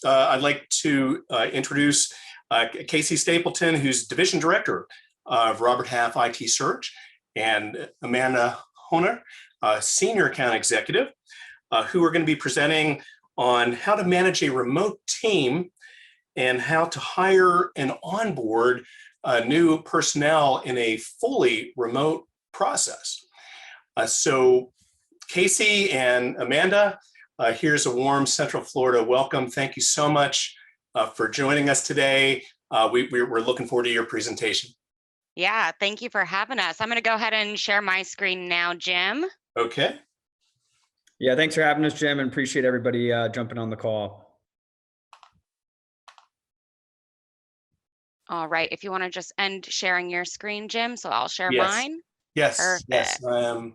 I'd like to introduce Casey Stapleton, who's Division Director of Robert Half IT Search, and Amanda Honer, Senior Account Executive, who are going to be presenting on how to manage a remote team and how to hire and onboard new personnel in a fully remote process. So Casey and Amanda, here's a warm Central Florida welcome. Thank you so much for joining us today. We're looking forward to your presentation. Yeah, thank you for having us. I'm going to go ahead and share my screen now, Jim. Okay. Yeah, thanks for having us, Jim, and appreciate everybody jumping on the call. All right, if you want to just end sharing your screen, Jim, so I'll share Yes. mine. Yes, Perfect. yes, I am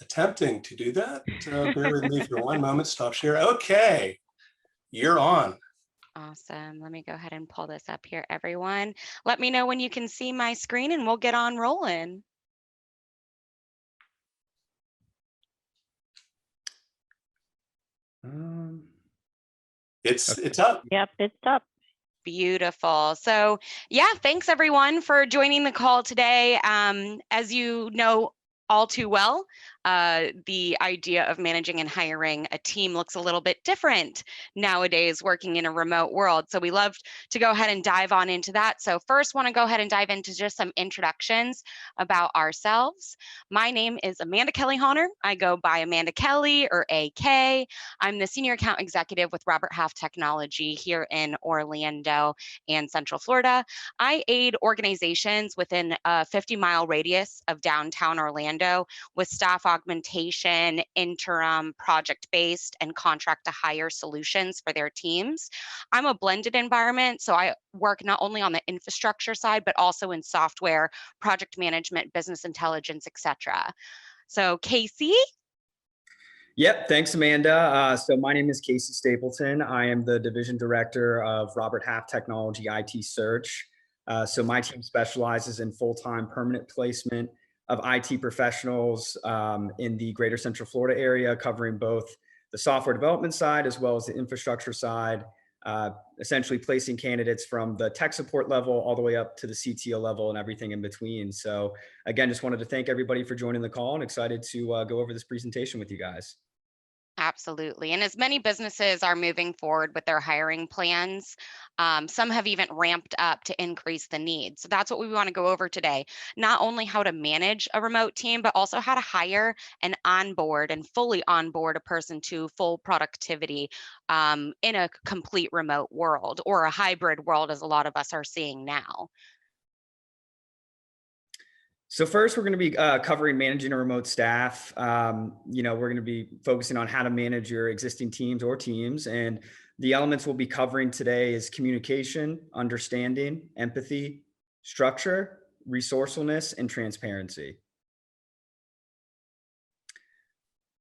attempting to do that. Bear with me for one moment, stop share. Okay, you're on. Awesome. Let me go ahead and pull this up here, everyone. Let me know when you can see my screen and we'll get on rolling. It's up. Yep, it's up. Beautiful. So yeah, thanks everyone for joining the call today. As you know all too well, the idea of managing and hiring a team looks a little bit different nowadays working in a remote world. So we love to go ahead and dive on into that. So first want to go ahead and dive into just some introductions about ourselves. My name is Amanda Kelly Honor. I go by Amanda Kelly or AK. I'm the Senior Account Executive with Robert Half Technology here in Orlando and Central Florida. I aid organizations within a 50-mile radius of downtown Orlando with staff augmentation, interim, project-based, and contract to hire solutions for their teams. I'm a blended environment, so I work not only on the infrastructure side, but also in software, project management, business intelligence, etc. So Casey? Yep, thanks, Amanda. So my name is Casey Stapleton. I am the Division Director of Robert Half Technology IT Search. So my team specializes in full-time permanent placement of IT professionals in the greater Central Florida area, covering both the software development side as well as the infrastructure side, essentially placing candidates from the tech support level all the way up to the CTO level and everything in between. So again, just wanted to thank everybody for joining the call and excited to go over this presentation with you guys. Absolutely. And as many businesses are moving forward with their hiring plans, some have even ramped up to increase the need. So that's what we want to go over today. Not only how to manage a remote team, but also how to hire and onboard and fully onboard a person to full productivity in a complete remote world or a hybrid world, as a lot of us are seeing now. So first, we're going to be covering managing a remote staff. We're going to be focusing on how to manage your existing teams or teams. And the elements we'll be covering today is communication, understanding, empathy, structure, resourcefulness, and transparency.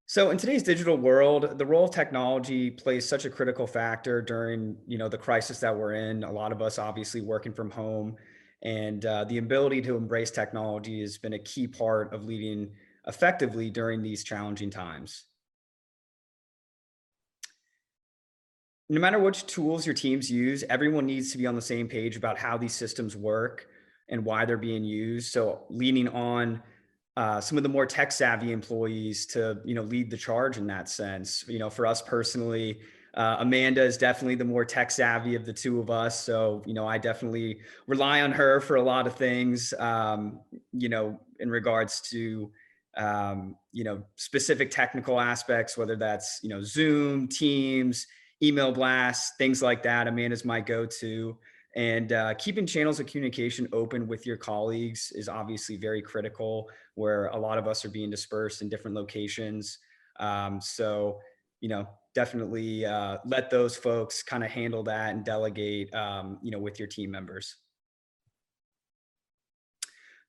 So in today's digital world, the role of technology plays such a critical factor during, the crisis that we're in. A lot of us obviously working from home. And the ability to embrace technology has been a key part of leading effectively during these challenging times. No matter which tools your teams use, everyone needs to be on the same page about how these systems work and why they're being used. So leaning on some of the more tech savvy employees to, lead the charge in that sense. For us personally, Amanda is definitely the more tech savvy of the two of us. So, I definitely rely on her for a lot of things, in regards to, specific technical aspects, whether that's, Zoom, Teams, email blasts, things like that. Amanda's my go-to. And keeping channels of communication open with your colleagues is obviously very critical, where a lot of us are being dispersed in different locations. Definitely let those folks kind of handle that and delegate, with your team members.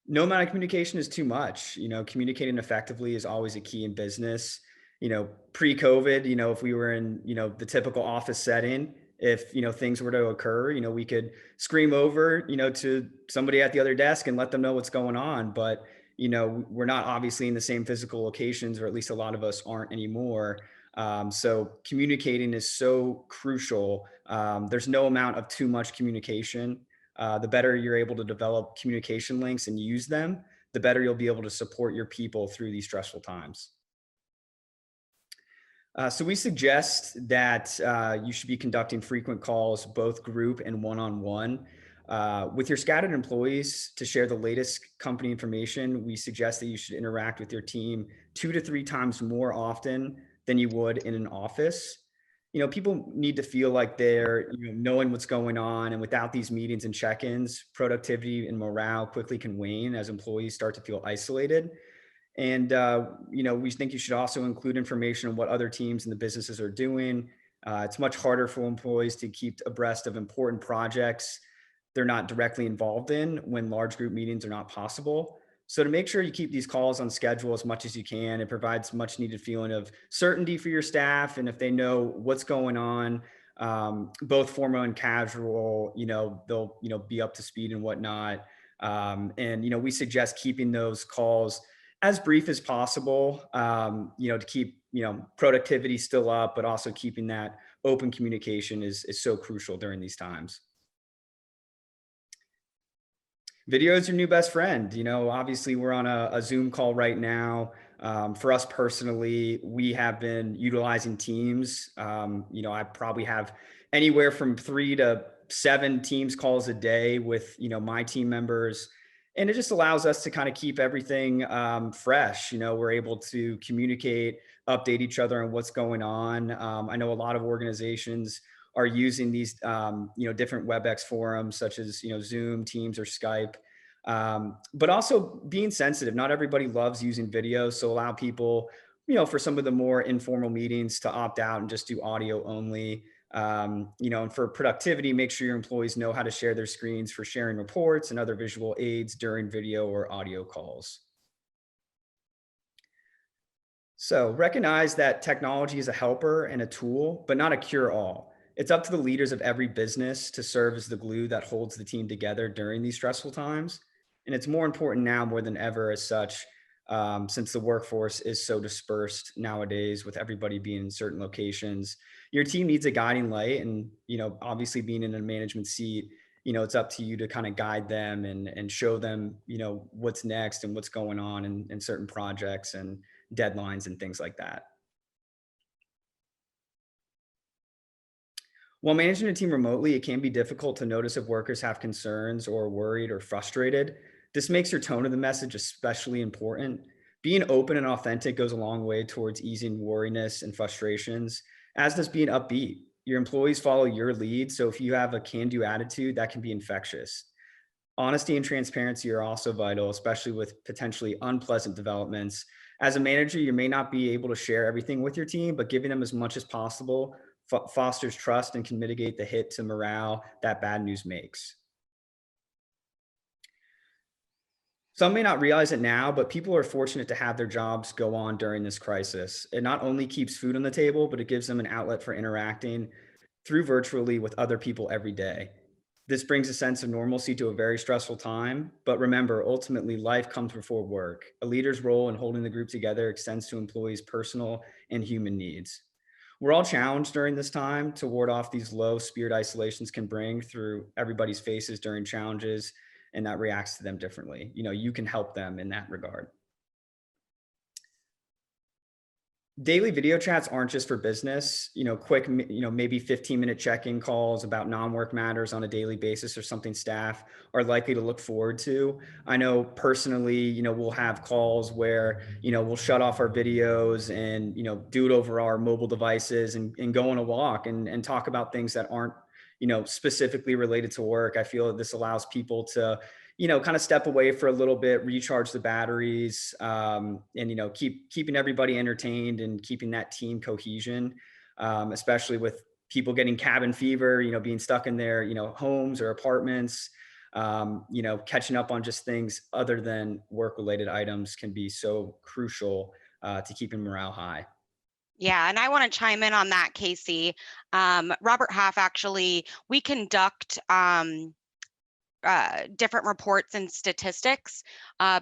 No amount of communication is too much. Communicating effectively is always a key in business. Pre-COVID, if we were in, the typical office setting, if, things were to occur, we could scream over, to somebody at the other desk and let them know what's going on. But, we're not obviously in the same physical locations, or at least a lot of us aren't anymore. So communicating is so crucial. There's no amount of too much communication. The better you're able to develop communication links and use them, the better you'll be able to support your people through these stressful times. So we suggest that you should be conducting frequent calls, both group and one-on-one. With your scattered employees to share the latest company information, we suggest that you should interact with your team 2 to 3 times more often than you would in an office. People need to feel like they're knowing what's going on. And without these meetings and check-ins, productivity and morale quickly can wane as employees start to feel isolated. And, we think you should also include information on what other teams and the businesses are doing. It's much harder for employees to keep abreast of important projects they're not directly involved in when large group meetings are not possible. So to make sure you keep these calls on schedule as much as you can, it provides much needed feeling of certainty for your staff. And if they know what's going on, both formal and casual, they'll, be up to speed and whatnot. And we suggest keeping those calls as brief as possible, to keep, productivity still up, but also keeping that open communication is so crucial during these times. Video is your new best friend. Obviously we're on a Zoom call right now. For us personally, we have been utilizing Teams. I probably have anywhere from 3 to 7 Teams calls a day with, my team members. And it just allows us to kind of keep everything fresh. We're able to communicate, update each other on what's going on. I know a lot of organizations are using these, different WebEx forums such as, Zoom, Teams, or Skype. But also being sensitive. Not everybody loves using video, so allow people, for some of the more informal meetings to opt out and just do audio only. And for productivity, make sure your employees know how to share their screens for sharing reports and other visual aids during video or audio calls. So recognize that technology is a helper and a tool, but not a cure-all. It's up to the leaders of every business to serve as the glue that holds the team together during these stressful times. And it's more important now more than ever as such, since the workforce is so dispersed nowadays with everybody being in certain locations. Your team needs a guiding light, and obviously being in a management seat, it's up to you to kind of guide them and show them what's next and what's going on in certain projects and deadlines and things like that. While managing a team remotely, it can be difficult to notice if workers have concerns or are worried or frustrated. This makes your tone of the message especially important. Being open and authentic goes a long way towards easing worriness and frustrations, as does being upbeat. Your employees follow your lead, so if you have a can-do attitude, that can be infectious. Honesty and transparency are also vital, especially with potentially unpleasant developments. As a manager, you may not be able to share everything with your team, but giving them as much as possible fosters trust and can mitigate the hit to morale that bad news makes. Some may not realize it now, but people are fortunate to have their jobs go on during this crisis. It not only keeps food on the table, but it gives them an outlet for interacting through virtually with other people every day. This brings a sense of normalcy to a very stressful time. But remember, ultimately, life comes before work. A leader's role in holding the group together extends to employees' personal and human needs. We're all challenged during this time to ward off these low spirit isolations can bring through everybody's faces during challenges, and that reacts to them differently. You can help them in that regard. Daily video chats aren't just for business. Quick, maybe 15-minute check-in calls about non-work matters on a daily basis or something staff are likely to look forward to. I know personally, we'll have calls where, we'll shut off our videos and, do it over our mobile devices and go on a walk and talk about things that aren't, specifically related to work. I feel that this allows people to kind of step away for a little bit, recharge the batteries, and, keeping everybody entertained and keeping that team cohesion, especially with people getting cabin fever, being stuck in their, homes or apartments, catching up on just things other than work-related items can be so crucial to keeping morale high. Yeah, and I want to chime in on that, Casey. Robert Half, actually, we conduct different reports and statistics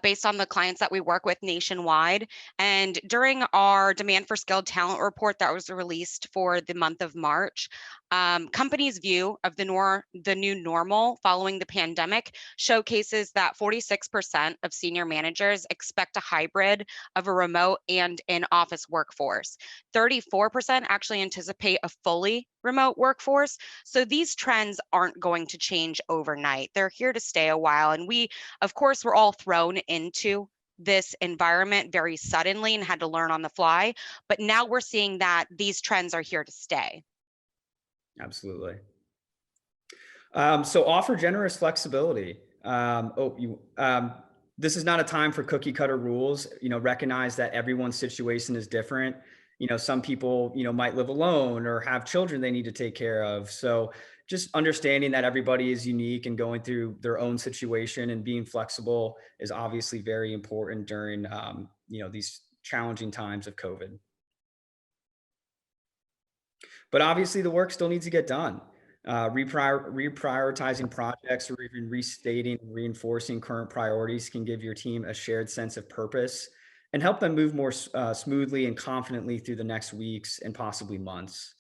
based on the clients that we work with nationwide. And during our demand for skilled talent report that was released for the month of March, companies' view of the new normal following the pandemic showcases that 46% of senior managers expect a hybrid of a remote and in-office workforce. 34% actually anticipate a fully remote workforce. So these trends aren't going to change overnight. They're here to stay a while. And we, of course, were all thrown into this environment very suddenly and had to learn on the fly. But now we're seeing that these trends are here to stay. Absolutely. So offer generous flexibility. This is not a time for cookie cutter rules. Recognize that everyone's situation is different. Some people, might live alone or have children they need to take care of. So just understanding that everybody is unique and going through their own situation and being flexible is obviously very important during, these challenging times of COVID. But obviously the work still needs to get done. Reprioritizing projects or even restating and reinforcing current priorities can give your team a shared sense of purpose and help them move more smoothly and confidently through the next weeks and possibly months.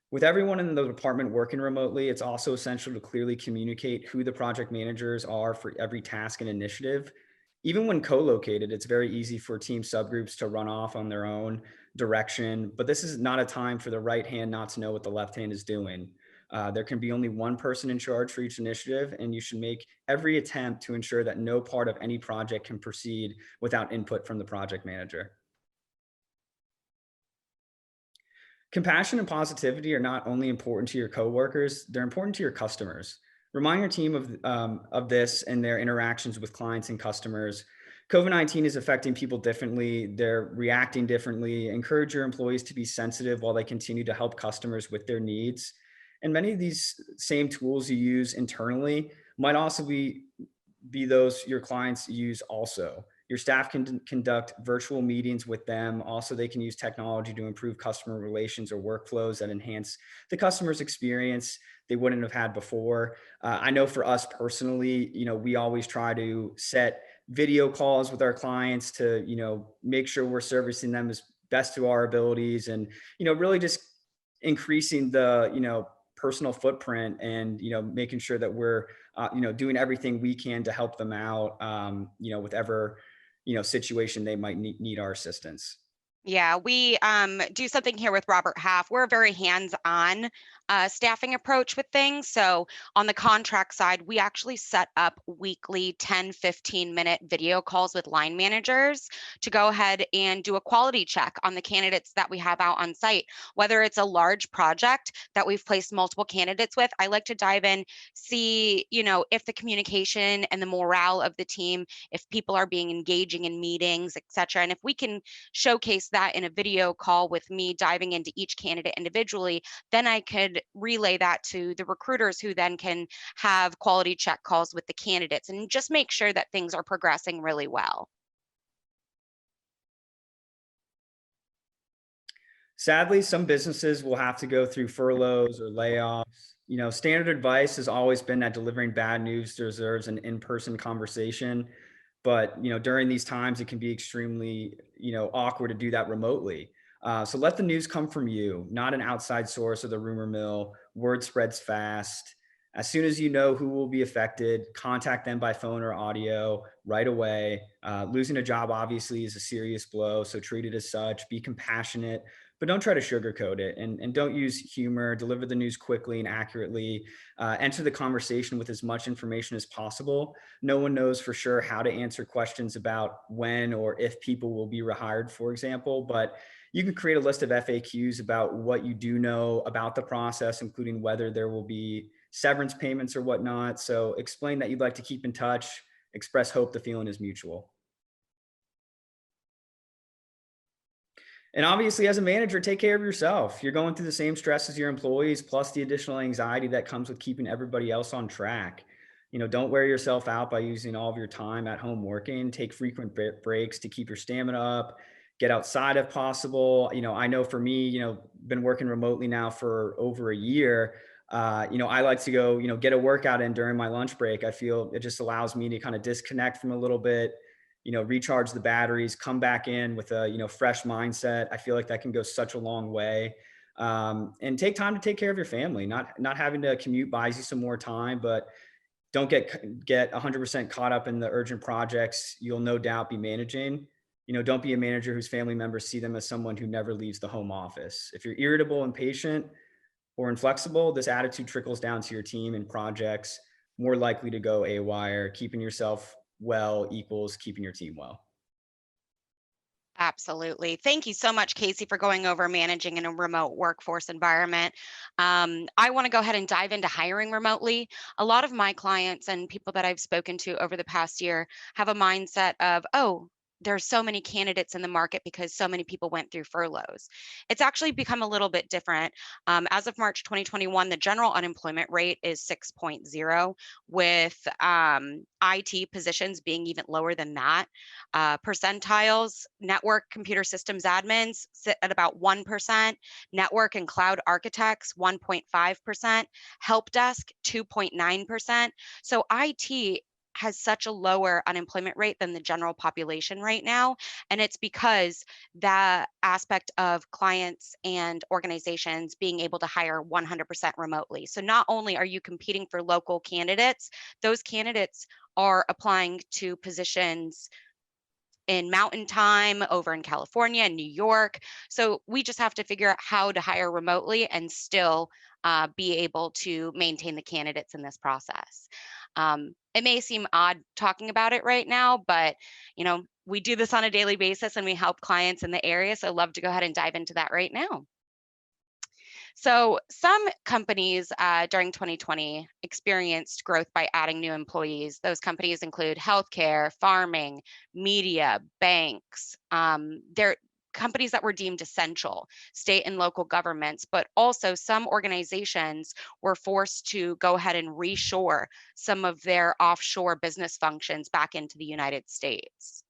With everyone in the department working remotely, it's also essential to clearly communicate who the project managers are for every task and initiative. Even when co-located, it's very easy for team subgroups to run off on their own direction, but this is not a time for the right hand not to know what the left hand is doing. There can be only one person in charge for each initiative, and you should make every attempt to ensure that no part of any project can proceed without input from the project manager. Compassion and positivity are not only important to your coworkers, they're important to your customers. Remind your team of this and their interactions with clients and customers. COVID-19 is affecting people differently. They're reacting differently. Encourage your employees to be sensitive while they continue to help customers with their needs. And many of these same tools you use internally might also be those your clients use also. Your staff can conduct virtual meetings with them. Also, they can use technology to improve customer relations or workflows that enhance the customer's experience they wouldn't have had before. I know for us personally, we always try to set video calls with our clients to, make sure we're servicing them as best to our abilities and, really just increasing the, personal footprint and, making sure that we're, doing everything we can to help them out, whatever, situation they might need our assistance. Yeah, we do something here with Robert Half. We're a very hands-on staffing approach with things. So on the contract side, we actually set up weekly 10, 15-minute video calls with line managers to go ahead and do a quality check on the candidates that we have out on site. Whether it's a large project that we've placed multiple candidates with, I like to dive in, see, if the communication and the morale of the team, if people are being engaging in meetings, et cetera. And if we can showcase that in a video call with me diving into each candidate individually, then I could relay that to the recruiters who then can have quality check calls with the candidates and just make sure that things are progressing really well. Sadly, some businesses will have to go through furloughs or layoffs. Standard advice has always been that delivering bad news deserves an in-person conversation. But, during these times, it can be extremely, awkward to do that remotely. So let the news come from you, not an outside source of the rumor mill. Word spreads fast. As soon as you know who will be affected, contact them by phone or audio right away. Losing a job obviously is a serious blow, so treat it as such. Be compassionate, but don't try to sugarcoat it, and don't use humor. Deliver the news quickly and accurately. Enter the conversation with as much information as possible. No one knows for sure how to answer questions about when or if people will be rehired, for example, but you can create a list of FAQs about what you do know about the process, including whether there will be severance payments or whatnot. So explain that you'd like to keep in touch, express hope the feeling is mutual. And obviously, as a manager, take care of yourself. You're going through the same stress as your employees, plus the additional anxiety that comes with keeping everybody else on track. Don't wear yourself out by using all of your time at home working. Take frequent breaks to keep your stamina up. Get outside if possible. I know for me, been working remotely now for over a year. I like to go, get a workout in during my lunch break. I feel it just allows me to kind of disconnect from a little bit, recharge the batteries, come back in with a, fresh mindset. I feel like that can go such a long way. And take time to take care of your family. Not having to commute buys you some more time, but don't get 100% caught up in the urgent projects you'll no doubt be managing. Don't be a manager whose family members see them as someone who never leaves the home office. If you're irritable, impatient, or inflexible, this attitude trickles down to your team and projects, more likely to go AWire. Keeping yourself well equals keeping your team well. Absolutely. Thank you so much, Casey, for going over managing in a remote workforce environment. I want to go ahead and dive into hiring remotely. A lot of my clients and people that I've spoken to over the past year have a mindset of, oh, there's so many candidates in the market because so many people went through furloughs. It's actually become a little bit different. As of March 2021, the general unemployment rate is 6.0, with IT positions being even lower than that. Percentiles, network computer systems admins sit at about 1%, network and cloud architects 1.5%, help desk 2.9%. So IT has such a lower unemployment rate than the general population right now. And it's because that aspect of clients and organizations being able to hire 100% remotely. So not only are you competing for local candidates, those candidates are applying to positions in Mountain Time over in California and New York. So we just have to figure out how to hire remotely and still be able to maintain the candidates in this process. It may seem odd talking about it right now, but we do this on a daily basis and we help clients in the area. So I'd love to go ahead and dive into that right now. So some companies during 2020 experienced growth by adding new employees. Those companies include healthcare, farming, media, banks. They're companies that were deemed essential, state and local governments, but also some organizations were forced to go ahead and reshore some of their offshore business functions back into the United States.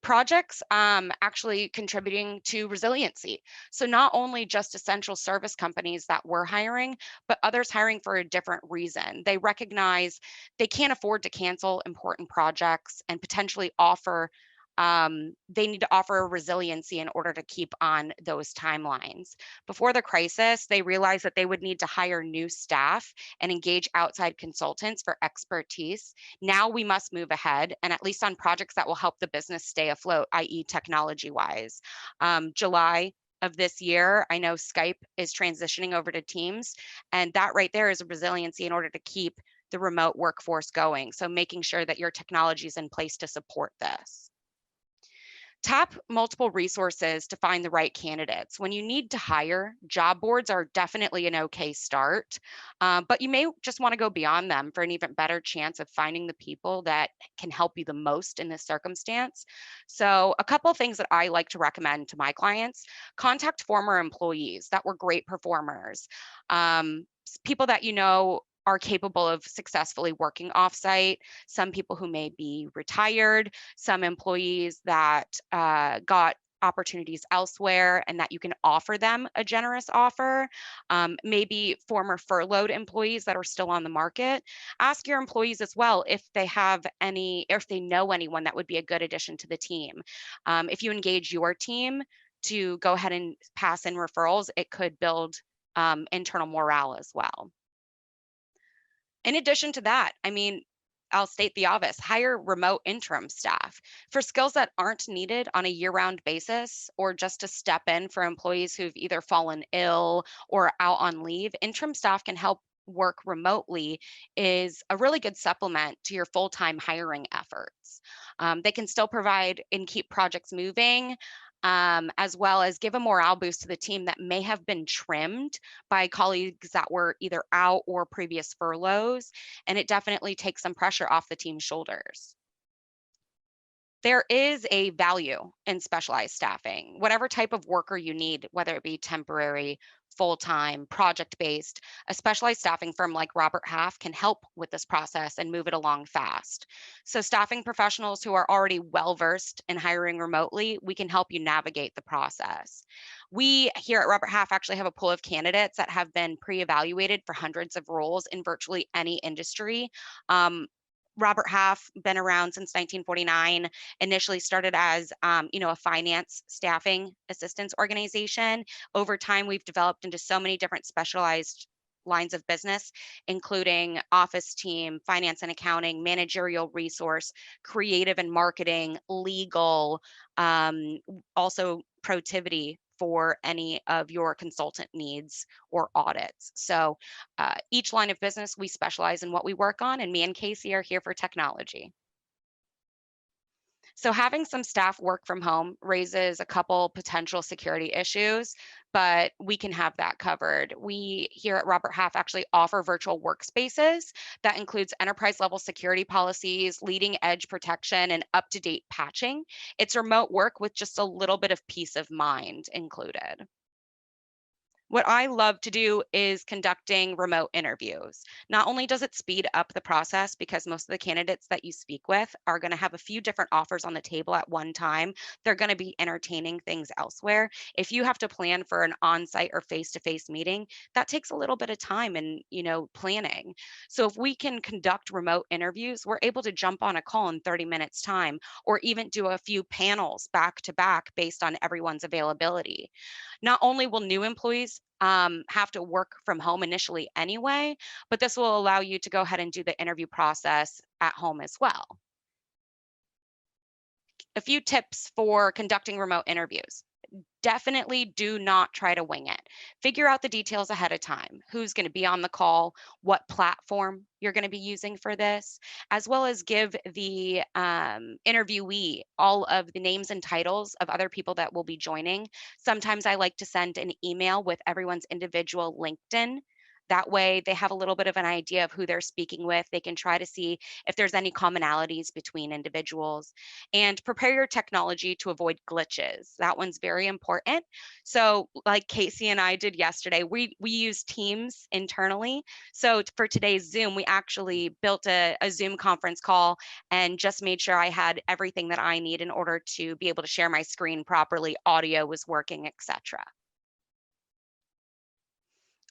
Projects actually contributing to resiliency. So not only just essential service companies that were hiring, but others hiring for a different reason. They recognize they can't afford to cancel important projects and potentially offer they need to offer a resiliency in order to keep on those timelines. Before the crisis, they realized that they would need to hire new staff and engage outside consultants for expertise. Now we must move ahead, and at least on projects that will help the business stay afloat, i.e. technology-wise. July of this year, I know Skype is transitioning over to Teams, and that right there is a resiliency in order to keep the remote workforce going. So making sure that your technology is in place to support this. Tap multiple resources to find the right candidates. When you need to hire, job boards are definitely an okay start, but you may just want to go beyond them for an even better chance of finding the people that can help you the most in this circumstance. So a couple of things that I like to recommend to my clients: contact former employees that were great performers, people that are capable of successfully working offsite, some people who may be retired, some employees that got opportunities elsewhere and that you can offer them a generous offer, maybe former furloughed employees that are still on the market. Ask your employees as well if they have any, if they know anyone that would be a good addition to the team. If you engage your team to go ahead and pass in referrals, it could build internal morale as well. In addition to that, I'll state the obvious: hire remote interim staff for skills that aren't needed on a year-round basis, or just to step in for employees who've either fallen ill or out on leave. Interim staff can help work remotely, is a really good supplement to your full-time hiring efforts. They can still provide and keep projects moving, as well as give a morale boost to the team that may have been trimmed by colleagues that were either out or previous furloughs. And it definitely takes some pressure off the team's shoulders. There is a value in specialized staffing. Whatever type of worker you need, whether it be temporary, full-time, project-based, a specialized staffing firm like Robert Half can help with this process and move it along fast. So staffing professionals who are already well-versed in hiring remotely, we can help you navigate the process. We here at Robert Half actually have a pool of candidates that have been pre-evaluated for hundreds of roles in virtually any industry. Robert Half been around since 1949, initially started as a finance staffing assistance organization. Over time, we've developed into so many different specialized lines of business, including office team, finance and accounting, managerial resource, creative and marketing, legal, also productivity for any of your consultant needs or audits. So each line of business, we specialize in what we work on, and me and Casey are here for technology. So having some staff work from home raises a couple potential security issues, but we can have that covered. We here at Robert Half actually offer virtual workspaces that includes enterprise level security policies, leading edge protection, and up-to-date patching. It's remote work with just a little bit of peace of mind included. What I love to do is conducting remote interviews. Not only does it speed up the process because most of the candidates that you speak with are going to have a few different offers on the table at one time, they're going to be entertaining things elsewhere. If you have to plan for an on-site or face-to-face meeting, that takes a little bit of time and, planning. So if we can conduct remote interviews, we're able to jump on a call in 30 minutes time, or even do a few panels back to back based on everyone's availability. Not only will new employees have to work from home initially anyway, but this will allow you to go ahead and do the interview process at home as well. A few tips for conducting remote interviews. Definitely do not try to wing it. Figure out the details ahead of time. Who's going to be on the call, what platform you're going to be using for this, as well as give the interviewee all of the names and titles of other people that will be joining. Sometimes I like to send an email with everyone's individual LinkedIn. That way they have a little bit of an idea of who they're speaking with. They can try to see if there's any commonalities between individuals, and prepare your technology to avoid glitches. That one's very important. So like Casey and I did yesterday, we use Teams internally. So for today's Zoom, we actually built a Zoom conference call and just made sure I had everything that I need in order to be able to share my screen properly, audio was working, etc.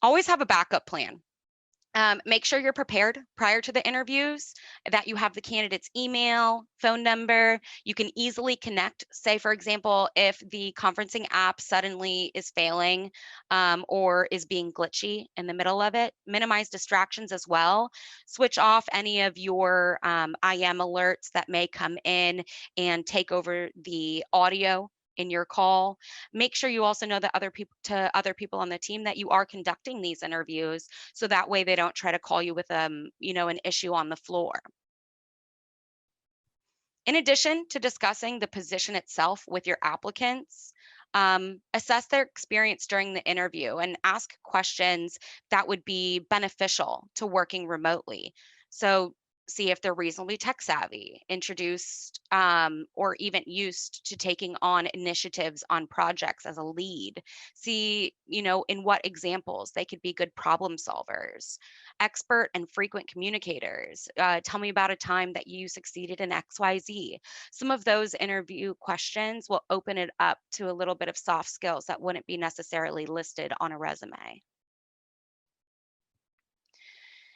Always have a backup plan. Make sure you're prepared prior to the interviews, that you have the candidate's email, phone number. You can easily connect. Say, for example, if the conferencing app suddenly is failing or is being glitchy in the middle of it, minimize distractions as well. Switch off any of your IM alerts that may come in and take over the audio in your call. Make sure you also know that other people on the team that you are conducting these interviews, so that way they don't try to call you with an issue on the floor. In addition to discussing the position itself with your applicants, assess their experience during the interview and ask questions that would be beneficial to working remotely. So see if they're reasonably tech savvy, introduced or even used to taking on initiatives on projects as a lead. See, in what examples they could be good problem solvers, expert and frequent communicators. Tell me about a time that you succeeded in XYZ. Some of those interview questions will open it up to a little bit of soft skills that wouldn't be necessarily listed on a resume.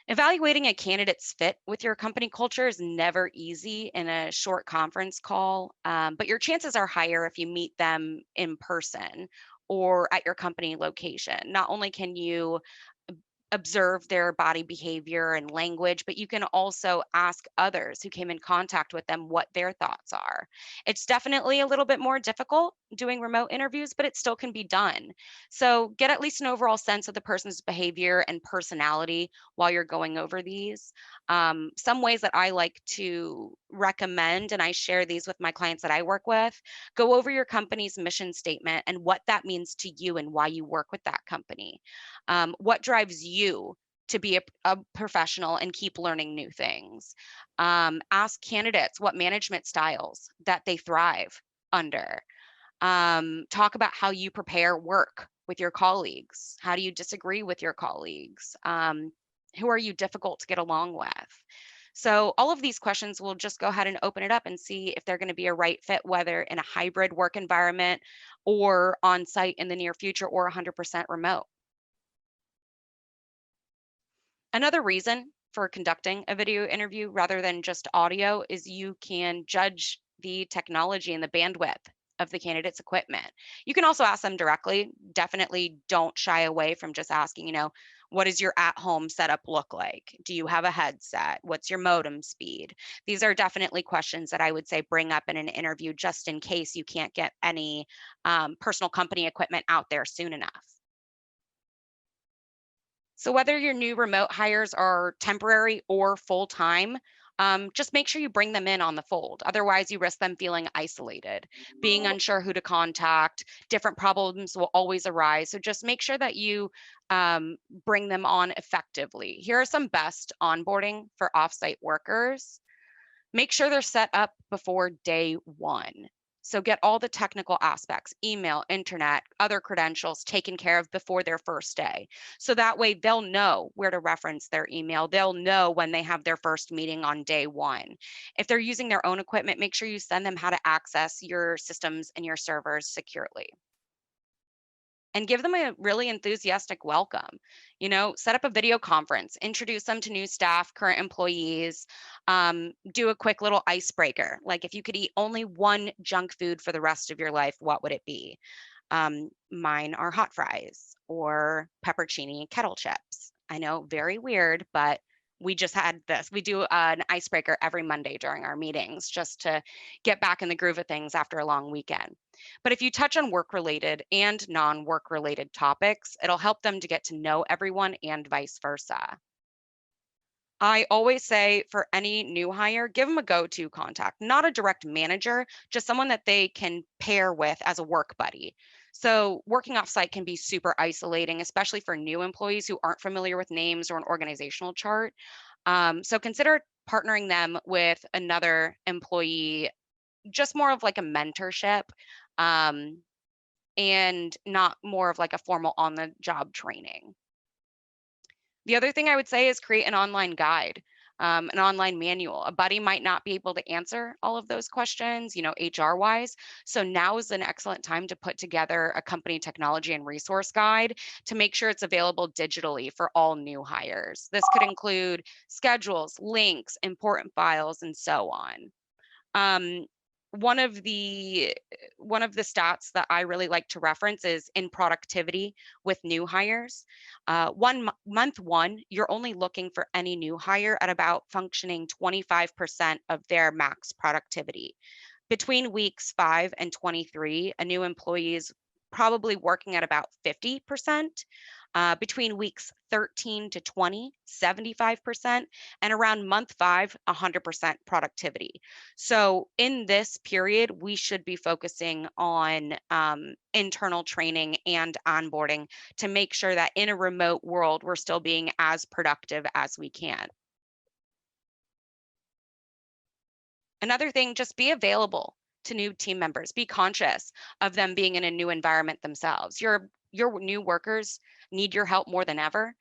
Evaluating a candidate's fit with your company culture is never easy in a short conference call, but your chances are higher if you meet them in person or at your company location. Not only can you observe their body behavior and language, but you can also ask others who came in contact with them what their thoughts are. It's definitely a little bit more difficult doing remote interviews, but it still can be done. So get at least an overall sense of the person's behavior and personality while you're going over these. Some ways that I like to recommend, and I share these with my clients that I work with, go over your company's mission statement and what that means to you and why you work with that company. What drives you to be a professional and keep learning new things? Ask candidates what management styles that they thrive under. Talk about how you prepare work with your colleagues? How do you disagree with your colleagues? Who are you difficult to get along with? So all of these questions, we'll just go ahead and open it up and see if they're going to be a right fit, whether in a hybrid work environment or on site in the near future or 100% remote. Another reason for conducting a video interview rather than just audio is you can judge the technology and the bandwidth of the candidate's equipment. You can also ask them directly. Definitely don't shy away from just asking, what does your at-home setup look like? Do you have a headset? What's your modem speed? These are definitely questions that I would say bring up in an interview just in case you can't get any personal company equipment out there soon enough. So whether your new remote hires are temporary or full-time, just make sure you bring them in on the fold. Otherwise, you risk them feeling isolated, being unsure who to contact. Different problems will always arise. So just make sure that you bring them on effectively. Here are some best onboarding for offsite workers. Make sure they're set up before day one. So get all the technical aspects, email, internet, other credentials taken care of before their first day. So that way they'll know where to reference their email. They'll know when they have their first meeting on day one. If they're using their own equipment, make sure you send them how to access your systems and your servers securely. And give them a really enthusiastic welcome. Set up a video conference, introduce them to new staff, current employees, do a quick little icebreaker. Like if you could eat only one junk food for the rest of your life, what would it be? Mine are hot fries or peppercini kettle chips. I know, very weird, but we just had this. We do an icebreaker every Monday during our meetings just to get back in the groove of things after a long weekend. But if you touch on work-related and non-work-related topics, it'll help them to get to know everyone and vice versa. I always say for any new hire, give them a go-to contact, not a direct manager, just someone that they can pair with as a work buddy. So working offsite can be super isolating, especially for new employees who aren't familiar with names or an organizational chart. So consider partnering them with another employee, just more of like a mentorship, and not more of like a formal on-the-job training. The other thing I would say is create an online guide, an online manual. A buddy might not be able to answer all of those questions, HR wise. So now is an excellent time to put together a company technology and resource guide to make sure it's available digitally for all new hires. This could include schedules, links, important files, and so on. One of the stats that I really like to reference is in productivity with new hires. Month one, you're only looking for any new hire at about functioning 25% of their max productivity. Between weeks 5 and 23, a new employee is probably working at about 50%. Between weeks 13 to 20, 75%, and around month 5, 100% productivity. So in this period, we should be focusing on internal training and onboarding to make sure that in a remote world, we're still being as productive as we can. Another thing, just be available to new team members. Be conscious of them being in a new environment themselves. Your new workers need your help more than ever.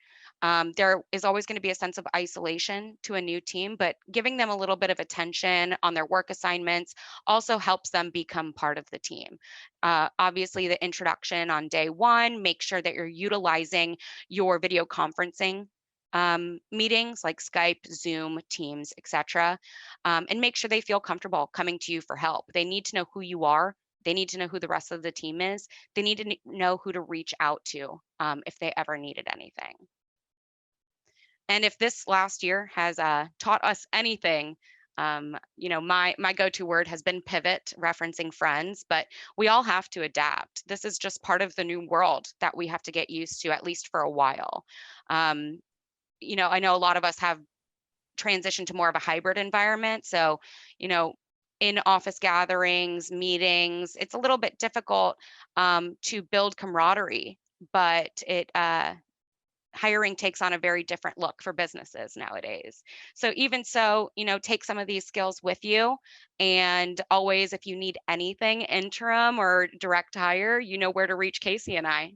There is always going to be a sense of isolation to a new team, but giving them a little bit of attention on their work assignments also helps them become part of the team. Obviously, the introduction on day one, make sure that you're utilizing your video conferencing meetings like Skype, Zoom, Teams, etc., and make sure they feel comfortable coming to you for help. They need to know who you are. They need to know who the rest of the team is. They need to know who to reach out to if they ever needed anything. And if this last year has taught us anything, my go-to word has been pivot, referencing friends, but we all have to adapt. This is just part of the new world that we have to get used to, at least for a while. I know a lot of us have transitioned to more of a hybrid environment. So, in office gatherings, meetings, it's a little bit difficult to build camaraderie, but hiring takes on a very different look for businesses nowadays. So even so, take some of these skills with you, and always, if you need anything interim or direct hire, you know where to reach Casey and I.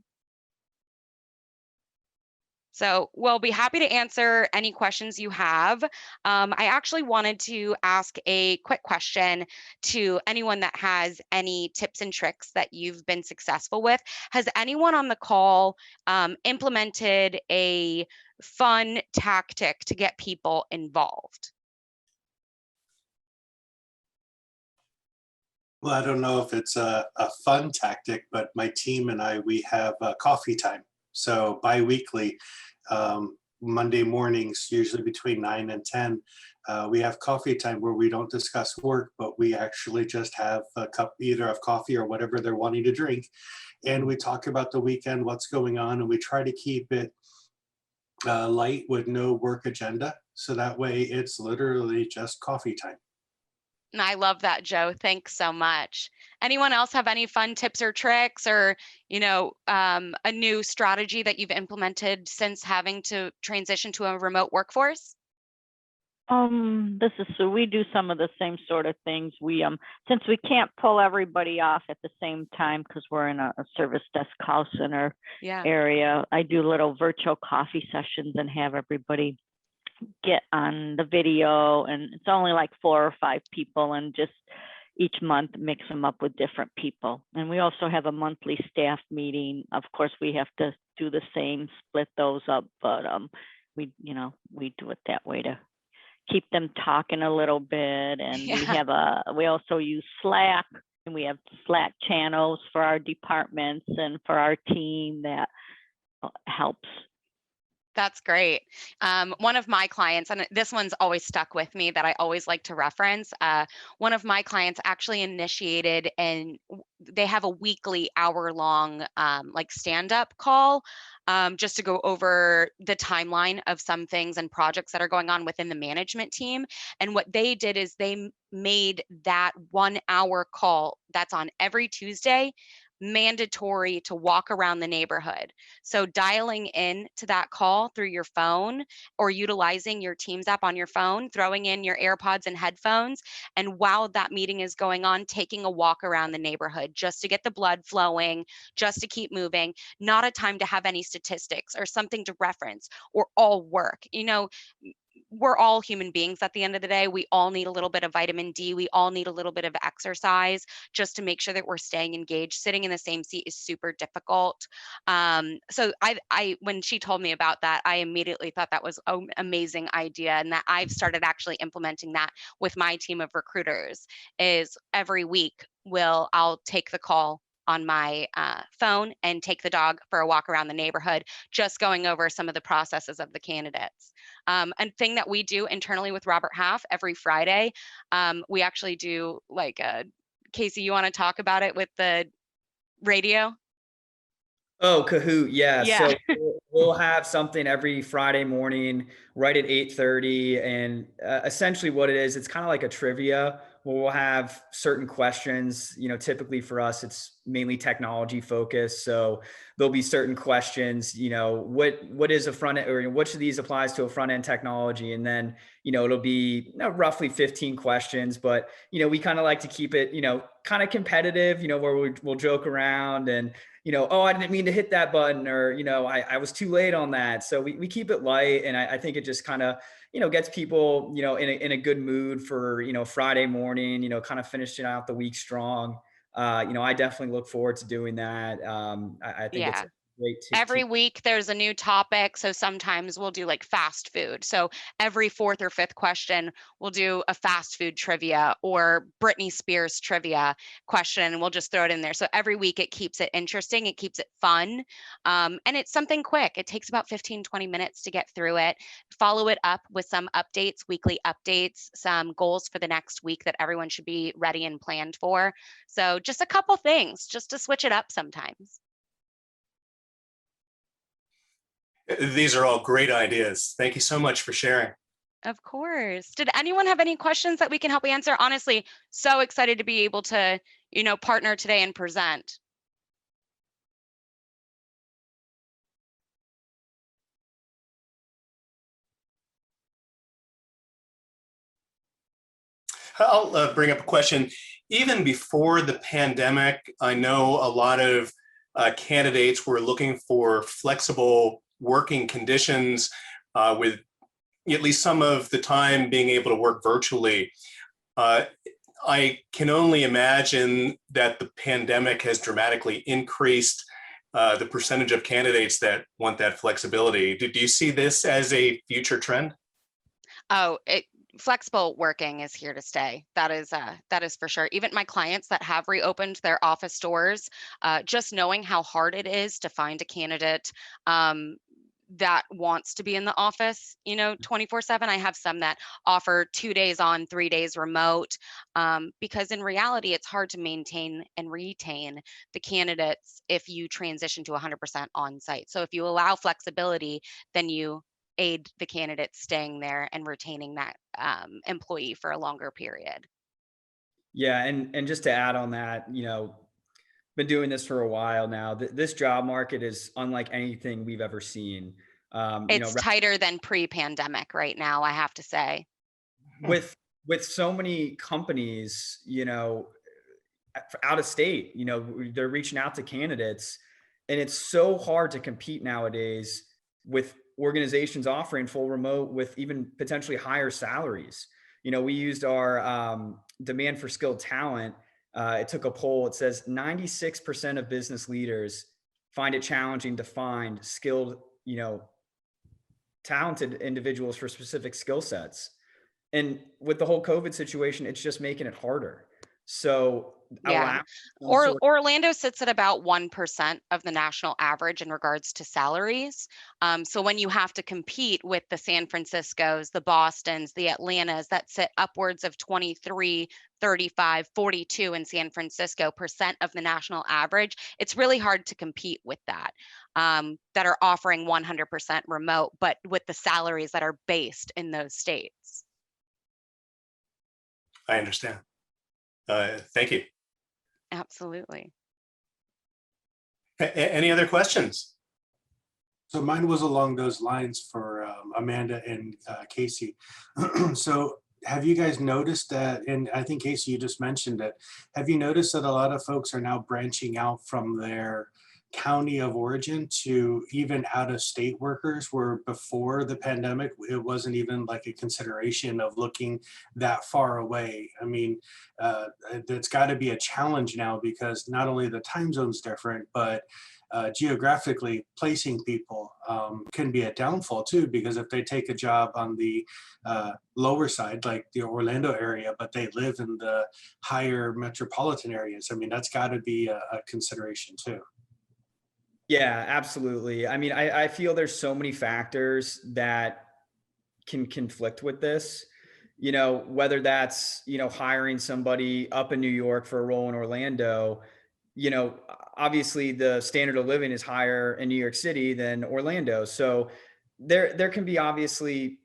So we'll be happy to answer any questions you have. I actually wanted to ask a quick question to anyone that has any tips and tricks that you've been successful with. Has anyone on the call implemented a fun tactic to get people involved? Well, I don't know if it's a fun tactic, but my team and I, we have coffee time. So bi-weekly, Monday mornings, usually between 9 and 10, we have coffee time where we don't discuss work, but we actually just have a cup either of coffee or whatever they're wanting to drink. And we talk about the weekend, what's going on, and we try to keep it light with no work agenda. So that way it's literally just coffee time. And I love that, Joe. Thanks so much. Anyone else have any fun tips or tricks or, a new strategy that you've implemented since having to transition to a remote workforce? This is Sue. We do some of the same sort of things. We since we can't pull everybody off at the same time because we're in a service desk call center area, I do little virtual coffee sessions and have everybody get on the video, and it's only like 4 or 5 people, and just each month mix them up with different people. And we also have a monthly staff meeting. Of course, we have to do the same, split those up, but we do it that way to keep them talking a little bit. And we also use Slack, and we have Slack channels for our departments and for our team that helps. That's great. One of my clients, and this one's always stuck with me that I always like to reference, one of my clients actually initiated, and they have a weekly hour-long stand-up call just to go over the timeline of some things and projects that are going on within the management team. And what they did is they made that 1-hour call that's on every Tuesday mandatory to walk around the neighborhood. So dialing in to that call through your phone or utilizing your Teams app on your phone, throwing in your AirPods and headphones, and while that meeting is going on, taking a walk around the neighborhood just to get the blood flowing, just to keep moving, not a time to have any statistics or something to reference or all work. We're all human beings at the end of the day. We all need a little bit of vitamin D. We all need a little bit of exercise just to make sure that we're staying engaged. Sitting in the same seat is super difficult. So when she told me about that, I immediately thought that was an amazing idea, and that I've started actually implementing that with my team of recruiters. Is every week I'll take the call on my phone and take the dog for a walk around the neighborhood, just going over some of the processes of the candidates. A thing that we do internally with Robert Half every Friday, we actually do Casey, you want to talk about it with the radio? Oh, Kahoot, yeah. Yeah. So we'll have something every Friday morning, right at 8:30, and essentially what it is, it's kind of like a trivia where we'll have certain questions. Typically for us, it's mainly technology focused. So there'll be certain questions. What is a front end, or which of these applies to a front end technology, and then it'll be roughly 15 questions. But we kind of like to keep it kind of competitive. Where we'll joke around and. Oh, I didn't mean to hit that button, or, I was too late on that. So we keep it light. And I think it just kind of, gets people, in a good mood for, Friday morning, kind of finishing out the week strong. I definitely look forward to doing that. I think it's great to every week there's a new topic. So sometimes we'll do fast food. So every 4th or 5th question, we'll do a fast food trivia or Britney Spears trivia question, and we'll just throw it in there. So every week it keeps it interesting. It keeps it fun. And it's something quick. It takes about 15-20 minutes to get through it. Follow it up with some updates, weekly updates, some goals for the next week that everyone should be ready and planned for. So just a couple things just to switch it up sometimes. These are all great ideas. Thank you so much for sharing. Of course. Did anyone have any questions that we can help answer? Honestly, so excited to be able to, partner today and present. I'll bring up a question. Even before the pandemic, I know a lot of candidates were looking for flexible working conditions with at least some of the time being able to work virtually. I can only imagine that the pandemic has dramatically increased the percentage of candidates that want that flexibility. Do you see this as a future trend? Oh, flexible working is here to stay. That is for sure. Even my clients that have reopened their office doors, just knowing how hard it is to find a candidate that wants to be in the office, 24/7. I have some that offer 2 days on, 3 days remote, because in reality, it's hard to maintain and retain the candidates if you transition to 100% on site. So if you allow flexibility, then you aid the candidate staying there and retaining that employee for a longer period. Yeah, and just to add on that, been doing this for a while now. This job market is unlike anything we've ever seen. It's tighter than pre-pandemic right now, I have to say. With so many companies, out of state, they're reaching out to candidates, and it's so hard to compete nowadays with organizations offering full remote with even potentially higher salaries. We used our demand for skilled talent. It took a poll. It says 96% of business leaders find it challenging to find skilled, talented individuals for specific skill sets. And with the whole COVID situation, it's just making it harder. So yeah, Orlando sits at about 1% of the national average in regards to salaries. So when you have to compete with the San Franciscos, the Bostons, the Atlantas that sit upwards of 23, 35, 42 in San Francisco % of the national average, it's really hard to compete with that are offering 100% remote, but with the salaries that are based in those states. I understand. Thank you. Absolutely. Any other questions? So mine was along those lines for Amanda and Casey. So have you guys noticed that, and I think Casey, you just mentioned it, have you noticed that a lot of folks are now branching out from their county of origin to even out-of-state workers, where before the pandemic, it wasn't even like a consideration of looking that far away? I mean, it's got to be a challenge now, because not only the time zone's different, but geographically placing people can be a downfall too, because if they take a job on the lower side, like the Orlando area, but they live in the higher metropolitan areas, I mean, that's got to be a consideration too. Yeah, absolutely. I mean, I feel there's so many factors that can conflict with this, whether that's, hiring somebody up in New York for a role in Orlando. Obviously the standard of living is higher in New York City than Orlando. So there can be obviously,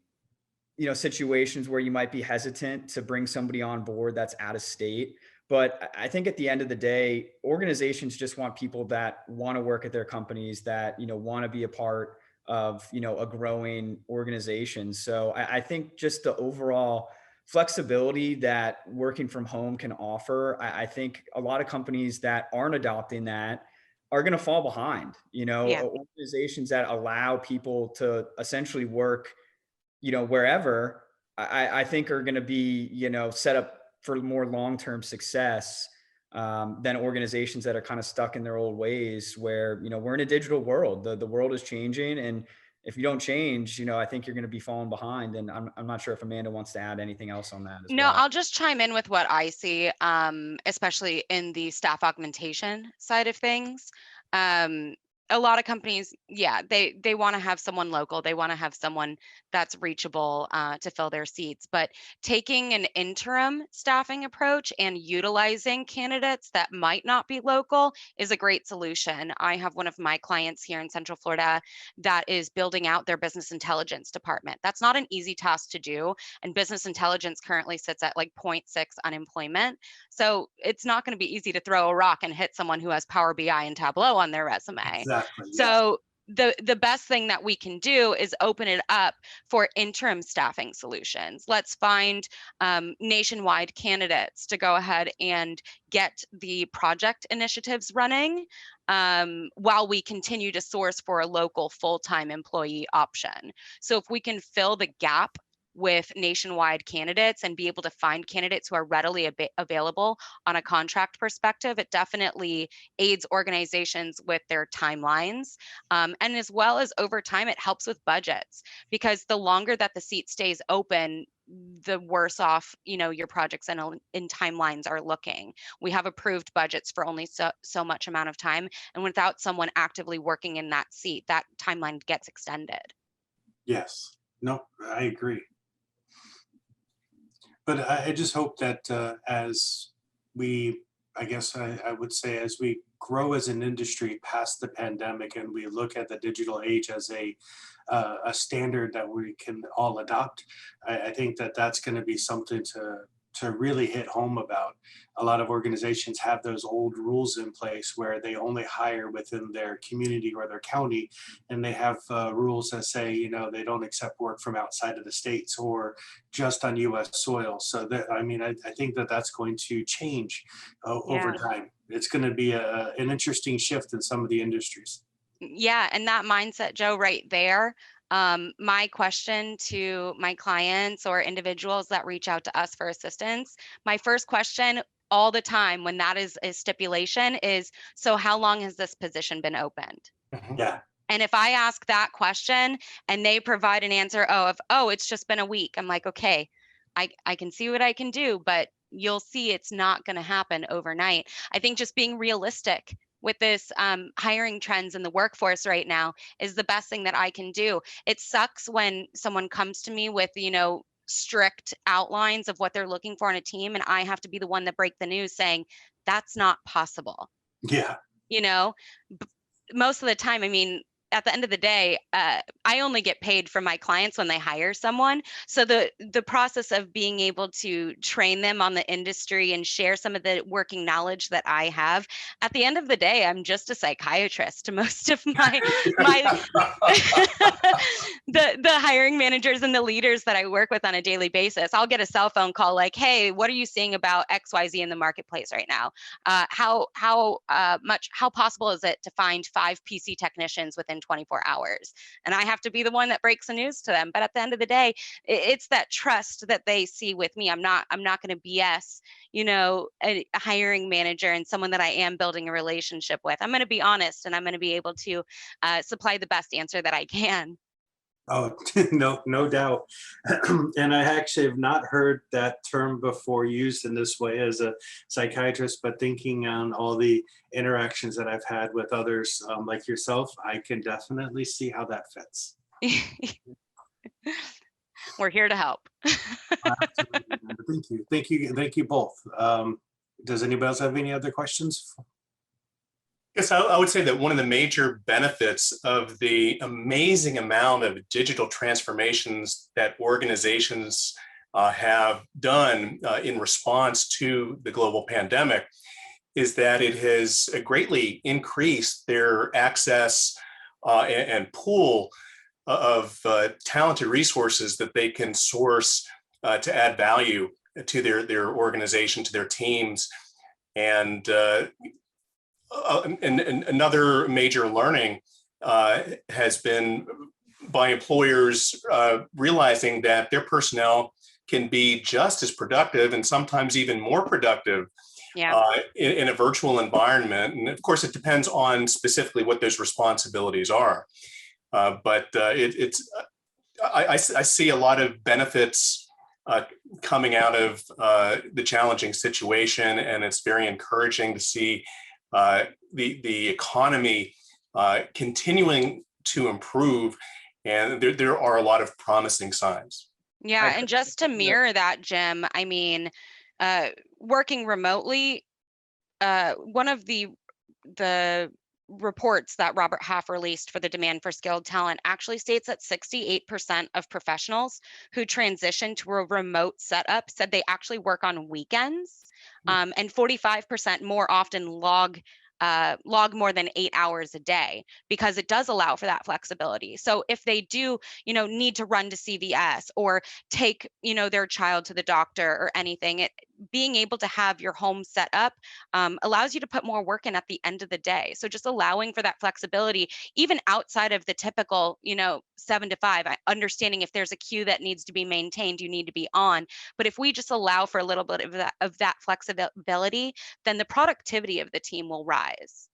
situations where you might be hesitant to bring somebody on board that's out of state. But I think at the end of the day, organizations just want people that want to work at their companies, that, want to be a part of, a growing organization. So I think just the overall flexibility that working from home can offer, I think a lot of companies that aren't adopting that are going to fall behind. Yeah. Organizations that allow people to essentially work, wherever, I think are going to be, set up for more long-term success than organizations that are kind of stuck in their old ways, where, we're in a digital world. The world is changing, and if you don't change, I think you're going to be falling behind. And I'm not sure if Amanda wants to add anything else on that as No, well. I'll just chime in with what I see, especially in the staff augmentation side of things. A lot of companies, yeah, they want to have someone local. They want to have someone that's reachable to fill their seats. But taking an interim staffing approach and utilizing candidates that might not be local is a great solution. I have one of my clients here in Central Florida that is building out their business intelligence department. That's not an easy task to do. And business intelligence currently sits at like 0.6 unemployment. So it's not going to be easy to throw a rock and hit someone who has Power BI and Tableau on their resume. Exactly. So the best thing that we can do is open it up for interim staffing solutions. Let's find nationwide candidates to go ahead and get the project initiatives running while we continue to source for a local full-time employee option. So if we can fill the gap with nationwide candidates and be able to find candidates who are readily available on a contract perspective, it definitely aids organizations with their timelines. And as well as over time, it helps with budgets, because the longer that the seat stays open, the worse off, your projects and timelines are looking. We have approved budgets for only so much amount of time. And without someone actively working in that seat, that timeline gets extended. Yes, no, I agree. But I just hope that as we, I guess I would say, as we grow as an industry past the pandemic and we look at the digital age as a standard that we can all adopt, I think that that's going to be something to really hit home about. A lot of organizations have those old rules in place where they only hire within their community or their county, and they have rules that say, they don't accept work from outside of the states or just on US soil. So that, I think that that's going to change over time. It's going to be an interesting shift in some of the industries. Yeah, and that mindset, Joe, right there. My question to my clients or individuals that reach out to us for assistance, my first question all the time when that is a stipulation is, so how long has this position been opened? Yeah. And if I ask that question and they provide an answer of, it's just been a week, I'm like, okay, I can see what I can do, but you'll see it's not going to happen overnight. I think just being realistic with this hiring trends in the workforce right now is the best thing that I can do. It sucks when someone comes to me with, strict outlines of what they're looking for in a team, and I have to be the one that break the news saying that's not possible. Yeah. Most of the time, at the end of the day, I only get paid from my clients when they hire someone. So the process of being able to train them on the industry and share some of the working knowledge that I have, at the end of the day, I'm just a psychiatrist to most of my the hiring managers and the leaders that I work with on a daily basis. I'll get a cell phone call like, hey, what are you seeing about XYZ in the marketplace right now? How possible is it to find 5 PC technicians within 24 hours? And I have to be the one that breaks the news to them. But at the end of the day, it's that trust that they see with me. I'm not going to BS, a hiring manager and someone that I am building a relationship with. I'm going to be honest, and I'm going to be able to supply the best answer that I can. Oh, no doubt. And I actually have not heard that term before used in this way as a psychiatrist, but thinking on all the interactions that I've had with others like yourself, I can definitely see how that fits. We're here to help. Thank you both. Does anybody else have any other questions? Yes, I would say that one of the major benefits of the amazing amount of digital transformations that organizations have done in response to the global pandemic is that it has greatly increased their access and pool of talented resources that they can source to add value to their organization, to their teams. And another major learning has been by employers realizing that their personnel can be just as productive and sometimes even more productive in a virtual environment. And of course, it depends on specifically what those responsibilities are. But I see a lot of benefits coming out of the challenging situation, and it's very encouraging to see the economy continuing to improve, and there are a lot of promising signs. Yeah, and just to mirror that, Jim, working remotely, one of the reports that Robert Half released for the demand for skilled talent actually states that 68% of professionals who transition to a remote setup said they actually work on weekends, and 45% more often log log more than 8 hours a day, because it does allow for that flexibility. So if they do, need to run to CVS or take, their child to the doctor or anything, being able to have your home set up allows you to put more work in at the end of the day. So just allowing for that flexibility, even outside of the typical, 7 to 5, understanding if there's a queue that needs to be maintained, you need to be on. But if we just allow for a little bit of that flexibility, then the productivity of the team will rise.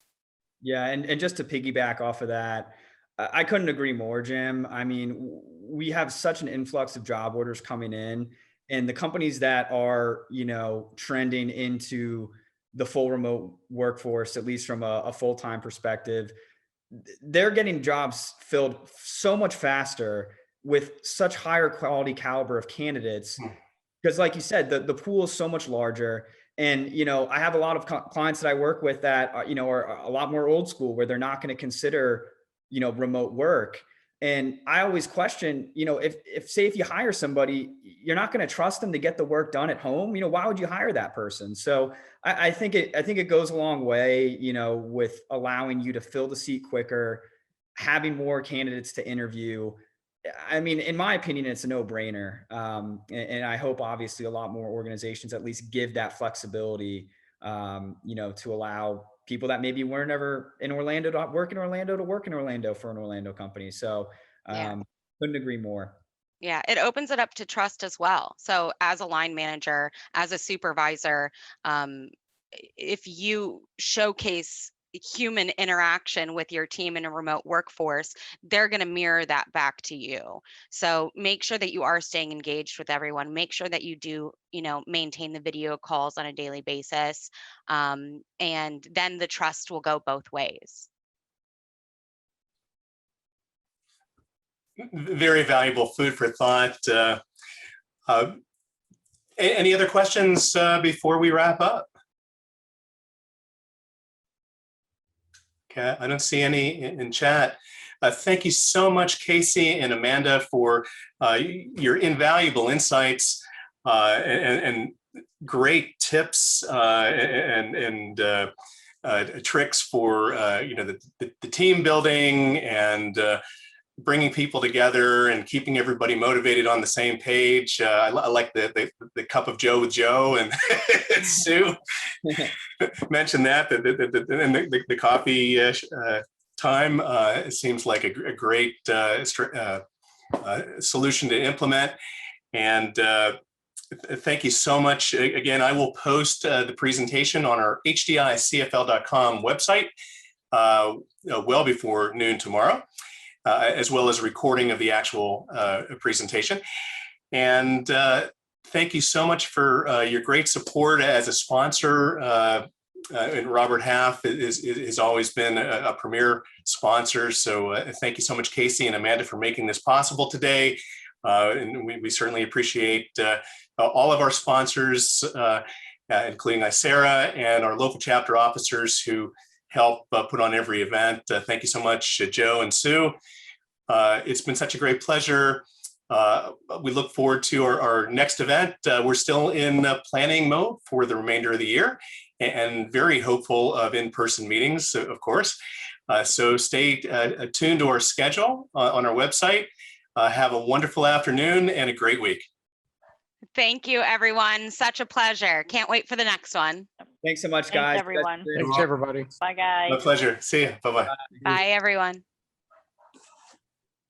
Yeah, and just to piggyback off of that, I couldn't agree more, Jim. I mean, we have such an influx of job orders coming in, and the companies that are, trending into the full remote workforce, at least from a full-time perspective, they're getting jobs filled so much faster with such higher quality caliber of candidates. Because like you said, the pool is so much larger. And, I have a lot of clients that I work with that, are a lot more old school, where they're not going to consider, remote work. And I always question, if you hire somebody, you're not going to trust them to get the work done at home. Why would you hire that person? So I think it goes a long way, with allowing you to fill the seat quicker, having more candidates to interview. I mean, in my opinion, it's a no-brainer. And I hope obviously a lot more organizations at least give that flexibility, to allow people that maybe weren't ever in Orlando to work in Orlando for an Orlando company. So couldn't agree more. Yeah, it opens it up to trust as well. So as a line manager, as a supervisor, if you showcase human interaction with your team in a remote workforce, they're going to mirror that back to you. So make sure that you are staying engaged with everyone. Make sure that you do, maintain the video calls on a daily basis. And then the trust will go both ways. Very valuable food for thought. Any other questions before we wrap up? Okay, I don't see any in chat. Thank you so much, Casey and Amanda, for your invaluable insights and great tips and tricks for the team building and bringing people together and keeping everybody motivated on the same page. I like the cup of Joe with Joe and Sue mentioned that, and the coffee time seems like a great solution to implement. And thank you so much. Again, I will post the presentation on our hdicfl.com website well before noon tomorrow. As well as a recording of the actual presentation. And thank you so much for your great support as a sponsor. And Robert Half has always been a premier sponsor. So thank you so much, Casey and Amanda, for making this possible today. And we certainly appreciate all of our sponsors, including Icera and our local chapter officers who help put on every event. Thank you so much, Joe and Sue. It's been such a great pleasure. We look forward to our next event. We're still in planning mode for the remainder of the year and very hopeful of in-person meetings, of course. So stay tuned to our schedule on our website. Have a wonderful afternoon and a great week. Thank you, everyone. Such a pleasure. Can't wait for the next one. Thanks so much, guys. Thanks, everyone. Thanks, everybody. Bye, guys. My pleasure. See you. Bye-bye. Bye, everyone.